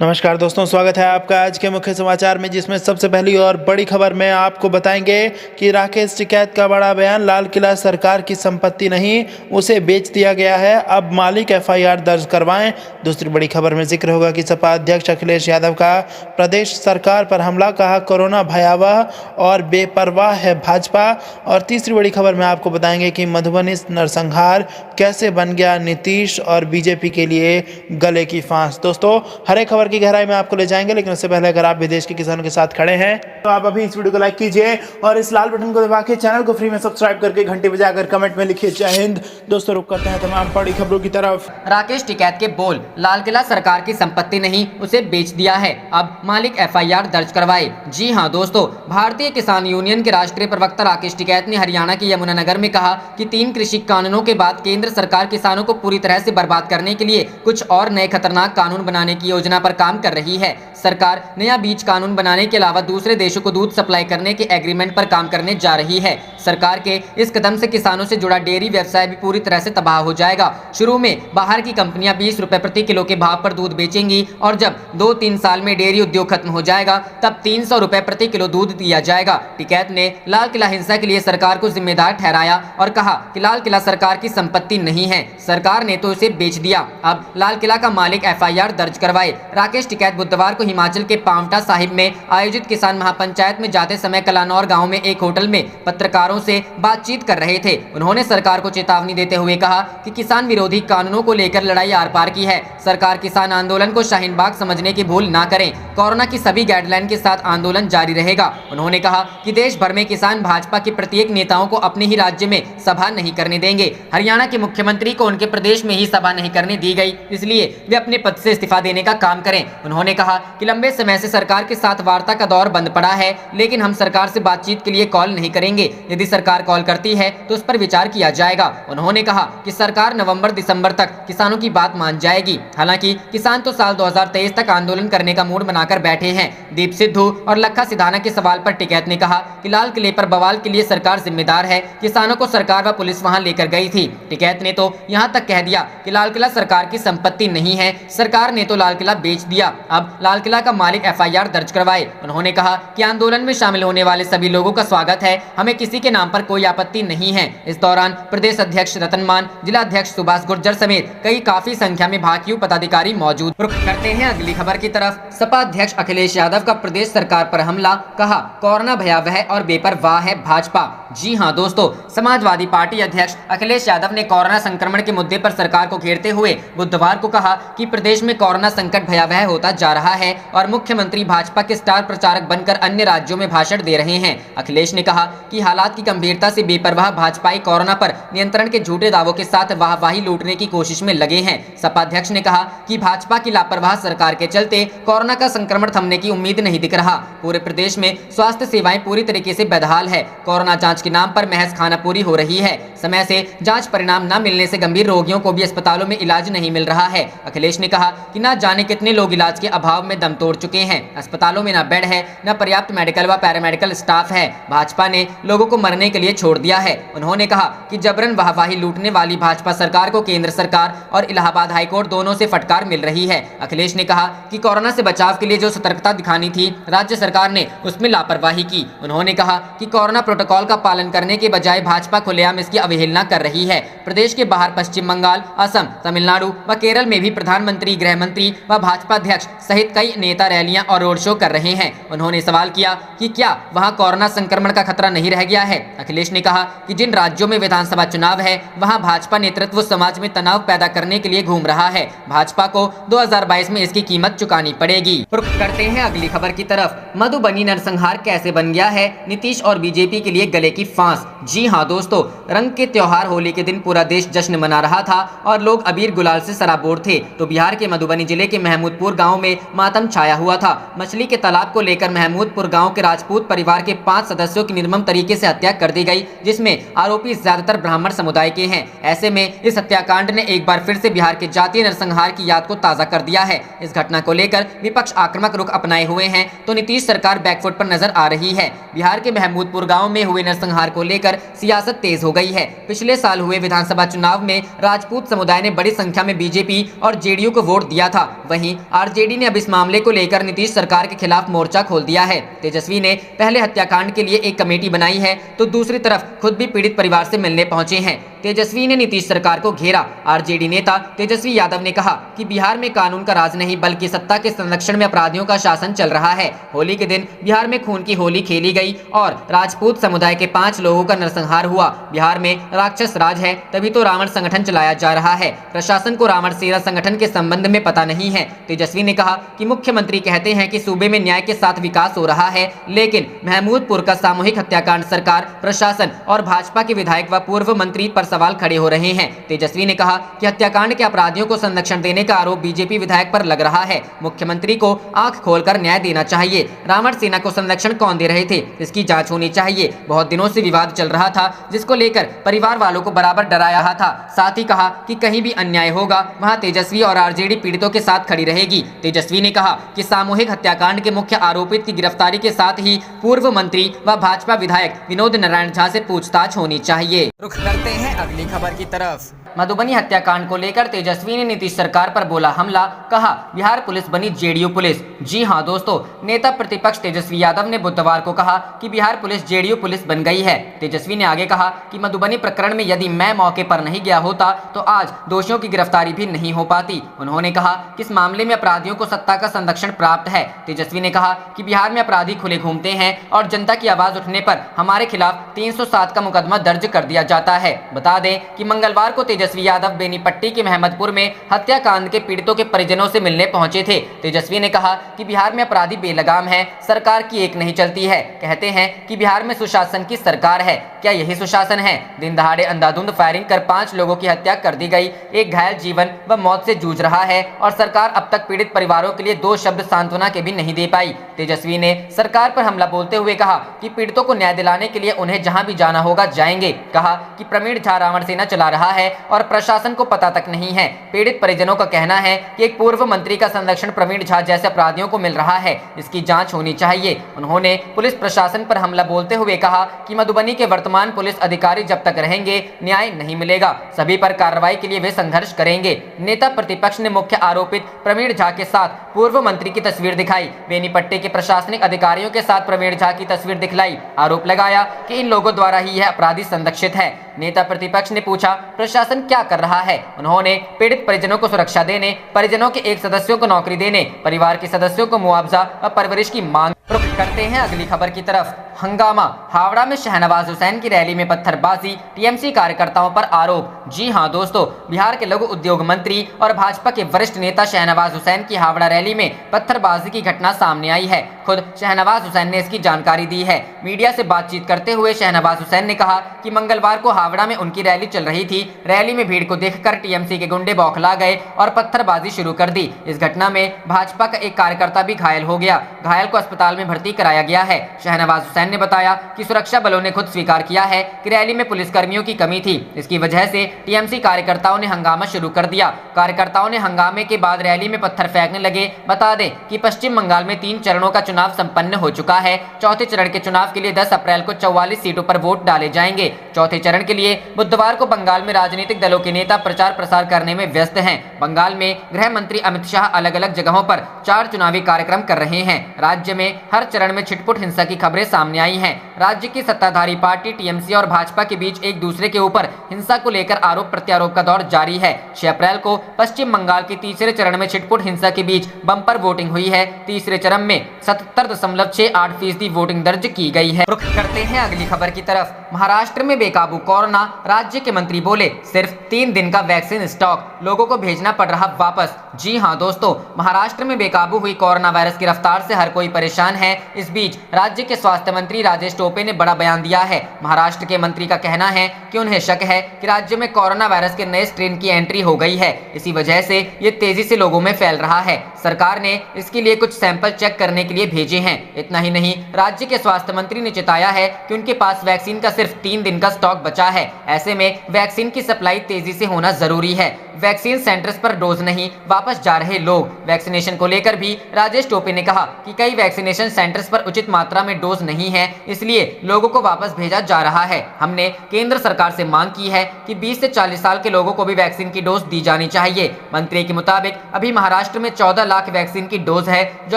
नमस्कार दोस्तों, स्वागत है आपका आज के मुख्य समाचार में, जिसमें सबसे पहली और बड़ी खबर में आपको बताएंगे कि राकेश टिकैत का बड़ा बयान। लाल किला सरकार की संपत्ति नहीं, उसे बेच दिया गया है, अब मालिक एफआईआर दर्ज करवाएं। दूसरी बड़ी खबर में जिक्र होगा कि सपा अध्यक्ष अखिलेश यादव का प्रदेश सरकार पर हमला, कहा कोरोना भयावह और बेपरवाह है भाजपा। और तीसरी बड़ी खबर में आपको बताएंगे कि मधुबनी नरसंहार कैसे बन गया नीतीश और बीजेपी के लिए गले की फांस। दोस्तों, हर एक खबर की गहराई में आपको ले जाएंगे, लेकिन उससे पहले अगर आप भी देश के किसानों के साथ खड़े हैं तो आप अभी इस वीडियो को लाइक कीजिए और इस लाल बटन को दबा के चैनल को फ्री में सब्सक्राइब करके घंटी बजाकर कमेंट में लिखिए जय हिंद। दोस्तों, रुक करते हैं तमाम बड़ी खबरों की तरफ। राकेश टिकैत के बोल, लाल किला सरकार की संपत्ति नहीं, उसे बेच दिया है, अब मालिक एफआईआर दर्ज करवाए। जी हां दोस्तों, भारतीय किसान यूनियन के राष्ट्रीय प्रवक्ता राकेश टिकैत ने हरियाणा के यमुनानगर में कहा कि 3 कृषि कानूनों के बाद केंद्र सरकार किसानों को पूरी तरह से बर्बाद करने के लिए कुछ और नए खतरनाक कानून बनाने की योजना पर काम कर रही है। सरकार नया बीज कानून बनाने के अलावा दूसरे देशों को दूध सप्लाई करने के एग्रीमेंट पर काम करने जा रही है। सरकार के इस कदम से किसानों से जुड़ा डेयरी व्यवसाय भी पूरी तरह से तबाह हो जाएगा। शुरू में बाहर की कंपनियां 20 रुपए प्रति किलो के भाव पर दूध बेचेंगी और जब 2-3 साल में डेयरी उद्योग खत्म हो जाएगा तब 300 रुपए प्रति किलो दूध दिया जाएगा। टिकैत ने लाल किला हिंसा के लिए सरकार को जिम्मेदार ठहराया और कहा कि लाल किला सरकार की संपत्ति नहीं है, सरकार ने तो इसे बेच दिया, अब लाल किला का मालिक एफआईआर दर्ज करवाए। राकेश टिकैत बुधवार को हिमाचल के पांवटा साहिब में आयोजित किसान महापंचायत में जाते समय कलानौर गांव में एक होटल में पत्रकारों से बातचीत कर रहे थे। उन्होंने सरकार को चेतावनी देते हुए कहा कि किसान विरोधी कानूनों को लेकर लड़ाई आर पार की है। सरकार किसान आंदोलन को शाहीन बाग समझने की भूल ना करें, कोरोना की सभी गाइडलाइन के साथ आंदोलन जारी रहेगा। उन्होंने कहा कि देश भर में किसान भाजपा के प्रत्येक नेताओं को अपने ही राज्य में सभा नहीं करने देंगे। हरियाणा के मुख्यमंत्री को उनके प्रदेश में ही सभा नहीं करने दी गई, इसलिए वे अपने पद से इस्तीफा देने का काम करें। उन्होंने कहा कि लंबे समय से सरकार के साथ वार्ता का दौर बंद पड़ा है, लेकिन हम सरकार से बातचीत के लिए कॉल नहीं करेंगे। यदि सरकार कॉल करती है तो उस पर विचार किया जाएगा। उन्होंने कहा कि सरकार नवंबर-दिसंबर तक किसानों की बात मान जाएगी। हालांकि किसान तो साल 2023 तक आंदोलन करने का मूड बनाकर बैठे हैं। दीप सिद्धू और लखा सिधाना के सवाल पर टिकैत ने कहा कि लाल किले पर बवाल के लिए सरकार जिम्मेदार है, किसानों को सरकार व पुलिस वहां लेकर गई थी। टिकैत ने तो यहां तक कह दिया कि लाल किला सरकार की संपत्ति नहीं है, सरकार ने तो लाल किला बेच दिया, अब लाल किला का मालिक एफआईआर दर्ज करवाए। उन्होंने कहा कि आंदोलन में शामिल होने वाले सभी लोगों का स्वागत है, हमें किसी के नाम पर कोई आपत्ति नहीं है। इस दौरान प्रदेश अध्यक्ष रतन मान, जिला अध्यक्ष सुभाष गुर्जर समेत कई काफी संख्या में भाकियू पदाधिकारी मौजूद। रुख करते हैं अगली खबर की तरफ। सपा अध्यक्ष अखिलेश यादव का प्रदेश सरकार पर हमला, कहा कोरोना भयावह और बेपरवाह है भाजपा। जी हां दोस्तों, समाजवादी पार्टी अध्यक्ष अखिलेश यादव ने कोरोना संक्रमण के मुद्दे पर सरकार को घेरते हुए बुधवार को कहा कि प्रदेश में कोरोना संकट भयावह होता जा रहा है और मुख्यमंत्री भाजपा के स्टार प्रचारक बनकर अन्य राज्यों में भाषण दे रहे हैं। अखिलेश ने कहा कि हालात की गंभीरता से बेपरवाह भाजपाई कोरोना पर नियंत्रण के झूठे दावों के साथ वाहवाही लूटने की कोशिश में लगे हैं। सपा अध्यक्ष ने कहा कि भाजपा की लापरवाह सरकार के चलते कोरोना का संक्रमण थमने की उम्मीद नहीं दिख रहा। पूरे प्रदेश में स्वास्थ्य सेवाएं पूरी तरीके से बदहाल है। कोरोना जांच के नाम पर महज खानापूरी हो रही है। समय से जांच परिणाम न मिलने से गंभीर रोगियों को भी अस्पतालों में इलाज नहीं मिल रहा है। अखिलेश ने कहा कि न जाने कितने लोग इलाज के अभाव में दम तोड़ चुके हैं। अस्पतालों में न बेड है, न पर्याप्त मेडिकल व पैरामेडिकल स्टाफ है। भाजपा ने लोगों को मरने के लिए छोड़ दिया है। उन्होंने कहा कि जबरन वाहवाही लूटने वाली भाजपा सरकार को केंद्र सरकार और इलाहाबाद हाईकोर्ट दोनों से फटकार मिल रही है। अखिलेश ने कहा कि कोरोना से बचाव के लिए जो सतर्कता दिखानी थी, राज्य सरकार ने उसमें लापरवाही की। उन्होंने कहा कि कोरोना प्रोटोकॉल का पालन करने के बजाय भाजपा खुलेआम इसकी अवहेलना कर रही है। प्रदेश के बाहर पश्चिम बंगाल, असम, तमिलनाडु व केरल में भी प्रधानमंत्री, गृह मंत्री व भाजपा अध्यक्ष सहित कई नेता रैलियां और रोड शो कर रहे हैं। उन्होंने सवाल किया कि क्या वहां कोरोना संक्रमण का खतरा नहीं रह गया है। अखिलेश ने कहा कि जिन राज्यों में विधानसभा चुनाव है वहां भाजपा नेतृत्व समाज में तनाव पैदा करने के लिए घूम रहा है। भाजपा को 2022 में इसकी कीमत चुकानी पड़ेगी। रुख करते हैं अगली खबर की तरफ। मधुबनी नरसंहार कैसे बन गया है नीतीश और बीजेपी के लिए गले की फांस। जी हां दोस्तों, रंग के त्योहार होली के दिन पूरा देश जश्न मना रहा था और लोग अबीर गुलाल से सराबोर थे, तो बिहार के मधुबनी जिले के महमूदपुर गांव में मातम छाया हुआ था। मछली के तालाब को लेकर महमूदपुर गांव के राजपूत परिवार के 5 सदस्यों की निर्मम तरीके से हत्या कर दी गई, जिसमें आरोपी ज्यादातर ब्राह्मण समुदाय के हैं। ऐसे में इस हत्याकांड ने एक बार फिर से बिहार के जातीय नरसंहार की याद को ताजा कर दिया है। इस घटना को लेकर विपक्ष आक्रामक रुख अपनाए हुए हैं, तो नीतीश सरकार बैकफुट पर नजर आ रही है। बिहार के महमूदपुर गांव में हुए नरसंहार को लेकर सियासत तेज हो गई है। पिछले साल हुए विधानसभा चुनाव में राजपूत समुदाय ने बड़ी संख्या में बीजेपी और जेडीयू को वोट दिया था। वहीं आरजेडी ने अब इस मामले को लेकर नीतीश सरकार के खिलाफ मोर्चा खोल दिया है। तेजस्वी ने पहले हत्याकांड के लिए एक कमेटी बनाई है तो दूसरी तरफ खुद भी पीड़ित परिवार से मिलने पहुंचे हैं। तेजस्वी ने नीतीश सरकार को घेरा। आरजेडी नेता तेजस्वी यादव ने कहा कि बिहार में कानून का राज नहीं बल्कि सत्ता के संरक्षण में अपराधियों का शासन चल रहा है। होली के दिन बिहार में खून की होली खेली गई और राजपूत समुदाय के 5 लोगों का नरसंहार हुआ। बिहार में राक्षस राज है तभी तो रावण संगठन चलाया जा रहा है। प्रशासन को रावण सेना संगठन के संबंध में पता नहीं है। तेजस्वी ने कहा कि मुख्यमंत्री कहते हैं कि सूबे में न्याय के साथ विकास हो रहा है, लेकिन महमूदपुर का सामूहिक हत्याकांड सरकार, प्रशासन और भाजपा के विधायक व पूर्व मंत्री पर सवाल खड़े हो रहे हैं। तेजस्वी ने कहा कि हत्याकांड के अपराधियों को संरक्षण देने का आरोप बीजेपी विधायक पर लग रहा है। मुख्यमंत्री को आंख खोलकर न्याय देना चाहिए। रावण सेना को संरक्षण कौन दे रहे थे, इसकी जांच होनी चाहिए। बहुत दिनों से विवाद चल रहा था जिसको लेकर परिवार वालों को बराबर डराया रहा था। साथ ही कहा कि कहीं भी अन्याय होगा वहां तेजस्वी और आरजेडी पीड़ितों के साथ खड़ी रहेगी। तेजस्वी ने कहा कि सामूहिक हत्याकांड के मुख्य आरोपित की गिरफ्तारी के साथ ही पूर्व मंत्री व भाजपा विधायक विनोद नारायण झा से पूछताछ होनी चाहिए। रुख करते हैं अगली खबर की तरफ। मधुबनी हत्याकांड को लेकर तेजस्वी ने नीतीश सरकार पर बोला हमला, कहा बिहार पुलिस बनी जेडीयू पुलिस। जी हां दोस्तों, नेता प्रतिपक्ष तेजस्वी यादव ने बुधवार को कहा कि बिहार पुलिस जेडीयू पुलिस बन गई है। तेजस्वी ने आगे कहा कि मधुबनी प्रकरण में यदि मैं मौके पर नहीं गया होता तो आज दोषियों की गिरफ्तारी भी नहीं हो पाती। उन्होंने कहा कि इस मामले में अपराधियों को सत्ता का संरक्षण प्राप्त है। तेजस्वी ने कहा कि बिहार में अपराधी खुले घूमते हैं और जनता की आवाज उठने पर हमारे खिलाफ 307 का मुकदमा दर्ज कर दिया जाता है। बता दें कि मंगलवार को तेजस्वी यादव बेनीपट्टी के महमदपुर में हत्याकांड के पीड़ितों के परिजनों से मिलने पहुंचे थे। तेजस्वी ने कहा कि बिहार में अपराधी बेलगाम है, सरकार की एक नहीं चलती है। कहते हैं कि बिहार में सुशासन की सरकार है, क्या यही सुशासन है? दिन दहाड़े अंधाधुंध फायरिंग कर 5 लोगों की हत्या कर दी गई, एक घायल जीवन व मौत से जूझ रहा है और सरकार अब तक पीड़ित परिवारों के लिए 2 शब्द सांत्वना के भी नहीं दे पाई। तेजस्वी ने सरकार पर हमला बोलते हुए कहा कि पीड़ितों को न्याय दिलाने के लिए उन्हें जहां भी जाना होगा जाएंगे। कहा कि प्रवीण झा रावण सेना चला रहा है और प्रशासन को पता तक नहीं है। पीड़ित परिजनों का कहना है कि एक पूर्व मंत्री का संरक्षण प्रवीण झा जैसे अपराधियों को मिल रहा है, इसकी जांच होनी चाहिए। उन्होंने पुलिस प्रशासन पर हमला बोलते हुए कहा कि मधुबनी के वर्तमान पुलिस अधिकारी जब तक रहेंगे न्याय नहीं मिलेगा, सभी पर कार्रवाई के लिए वे संघर्ष करेंगे। नेता प्रतिपक्ष ने मुख्य आरोपित प्रवीण झा के साथ पूर्व मंत्री की तस्वीर दिखाई। बेनीपट्टी के प्रशासनिक अधिकारियों के साथ प्रवीण झा की तस्वीर दिखलाई। आरोप लगाया कि इन लोगों द्वारा ही यह अपराधी संरक्षित है। नेता प्रतिपक्ष ने पूछा प्रशासन क्या कर रहा है। उन्होंने पीड़ित परिजनों को सुरक्षा देने, परिजनों के एक सदस्यों को नौकरी देने, परिवार के सदस्यों को मुआवजा व परवरिश की मांग। रुख करते हैं अगली खबर की तरफ। हंगामा, हावड़ा में शहनवाज हुसैन की रैली में पत्थरबाजी, टीएमसी कार्यकर्ताओं पर आरोप। जी हां दोस्तों, बिहार के लघु उद्योग मंत्री और भाजपा के वरिष्ठ नेता शहनवाज हुसैन की हावड़ा रैली में पत्थरबाजी की घटना सामने आई है। खुद शहनवाज हुसैन ने इसकी जानकारी दी है। मीडिया से बातचीत करते हुए शहनवाज हुसैन ने कहा कि मंगलवार को हावड़ा में उनकी रैली चल रही थी। रैली में भीड़ को देखकर टीएमसी के गुंडे बौखला गए और पत्थरबाजी शुरू कर दी। इस घटना में भाजपा का एक कार्यकर्ता भी घायल हो गया। घायल को अस्पताल में भर्ती कराया गया है। शहनवाज हुसैन ने बताया कि सुरक्षा बलों ने खुद स्वीकार किया है कि रैली में पुलिसकर्मियों की कमी थी। इसकी वजह से टीएमसी कार्यकर्ताओं ने हंगामा शुरू कर दिया। कार्यकर्ताओं ने हंगामे के बाद रैली में पत्थर फेंकने लगे। बता दें कि पश्चिम बंगाल में 3 चरणों का चुनाव संपन्न हो चुका है। चौथे चरण के चुनाव के लिए 10 अप्रैल को 44 सीटों पर वोट डाले जाएंगे। चौथे चरण के लिए बुधवार को बंगाल में राजनीतिक दलों के नेता प्रचार प्रसार करने में व्यस्त हैं। बंगाल में गृह मंत्री अमित शाह अलग अलग जगहों पर 4 चुनावी कार्यक्रम कर रहे हैं। राज्य में हर चरण में छिटपुट हिंसा की खबरें सामने आई हैं। राज्य की सत्ताधारी पार्टी टीएमसी और भाजपा के बीच एक दूसरे के ऊपर हिंसा को लेकर आरोप प्रत्यारोप का दौर जारी है। 6 अप्रैल को पश्चिम बंगाल के तीसरे चरण में छिटपुट हिंसा के बीच बम्पर वोटिंग हुई है। तीसरे चरण में 77.68% वोटिंग दर्ज की गई है। रुख करते हैं अगली खबर की तरफ। महाराष्ट्र में बेकाबू कोरोना, राज्य के मंत्री बोले सिर्फ 3 दिन का वैक्सीन स्टॉक, लोगों को भेजना पड़ रहा वापस। जी हां दोस्तों, महाराष्ट्र में बेकाबू हुई कोरोना वायरस की रफ्तार से हर कोई परेशान है। इस बीच राज्य के स्वास्थ्य मंत्री राजेश टोपे ने बड़ा बयान दिया है। महाराष्ट्र के मंत्री का कहना है कि उन्हें शक है कि राज्य में कोरोना वायरस के नए स्ट्रेन की एंट्री हो गई है। इसी वजह से ये तेजी से लोगों में फैल रहा है। सरकार ने इसके लिए कुछ सैंपल चेक करने के लिए भेजे हैं। इतना ही नहीं, राज्य के स्वास्थ्य मंत्री ने चेताया है कि उनके पास वैक्सीन का सिर्फ 3 दिन का स्टॉक बचा है। ऐसे में वैक्सीन की सप्लाई तेजी से होना जरूरी है। वैक्सीन सेंटर्स पर डोज नहीं, वापस जा रहे लोग। वैक्सीनेशन को लेकर भी राजेश टोपे ने कहा कि कई वैक्सीनेशन वैक्सीनेशन सेंटर्स पर उचित मात्रा में डोज नहीं है, इसलिए लोगों को वापस भेजा जा रहा है। हमने केंद्र सरकार से मांग की है कि 20 से 40 साल के लोगों को भी वैक्सीन की डोज दी जानी चाहिए। मंत्री के मुताबिक अभी महाराष्ट्र में 14 लाख वैक्सीन की डोज है जो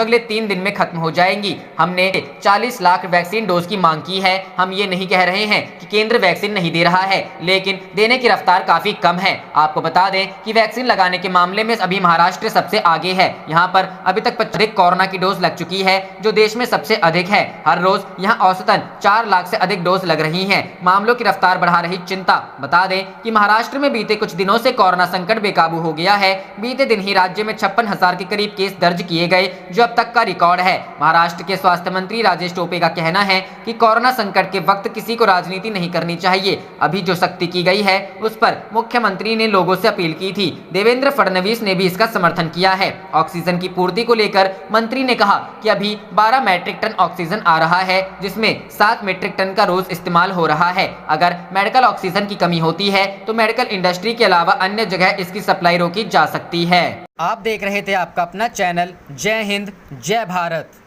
अगले 3 दिन में खत्म हो जाएंगी। हमने 40 लाख वैक्सीन डोज की मांग की है। हम ये नहीं कह रहे हैं कि केंद्र वैक्सीन नहीं दे रहा है, लेकिन देने की रफ्तार काफी कम है। आपको बता दें कि वैक्सीन लगाने के मामले में अभी महाराष्ट्र सबसे आगे है। यहाँ पर अभी तक 25 कोरोना की डोज लग चुकी है, जो देश में सबसे अधिक है। हर रोज यहाँ औसतन 4 लाख से अधिक डोज लग रही हैं। मामलों की रफ्तार बढ़ा रही चिंता। बता दें कि महाराष्ट्र में बीते कुछ दिनों से कोरोना संकट बेकाबू हो गया है। बीते दिन ही राज्य में 56,000 के करीब केस दर्ज किए गए, जो अब तक का रिकॉर्ड है। महाराष्ट्र के स्वास्थ्य मंत्री राजेश टोपे का कहना है कि कोरोना संकट के वक्त किसी को राजनीति नहीं करनी चाहिए। अभी जो सख्ती की गई है उस पर मुख्यमंत्री ने लोगों से अपील की थी। देवेंद्र फडणवीस ने भी इसका समर्थन किया है। ऑक्सीजन की पूर्ति को लेकर मंत्री ने कहा कि अभी 12 मैट्रिक टन ऑक्सीजन आ रहा है, जिसमें 7 मीट्रिक टन का रोज इस्तेमाल हो रहा है। अगर मेडिकल ऑक्सीजन की कमी होती है तो मेडिकल इंडस्ट्री के अलावा अन्य जगह इसकी सप्लाई रोकी जा सकती है। आप देख रहे थे आपका अपना चैनल जय हिंद जय भारत।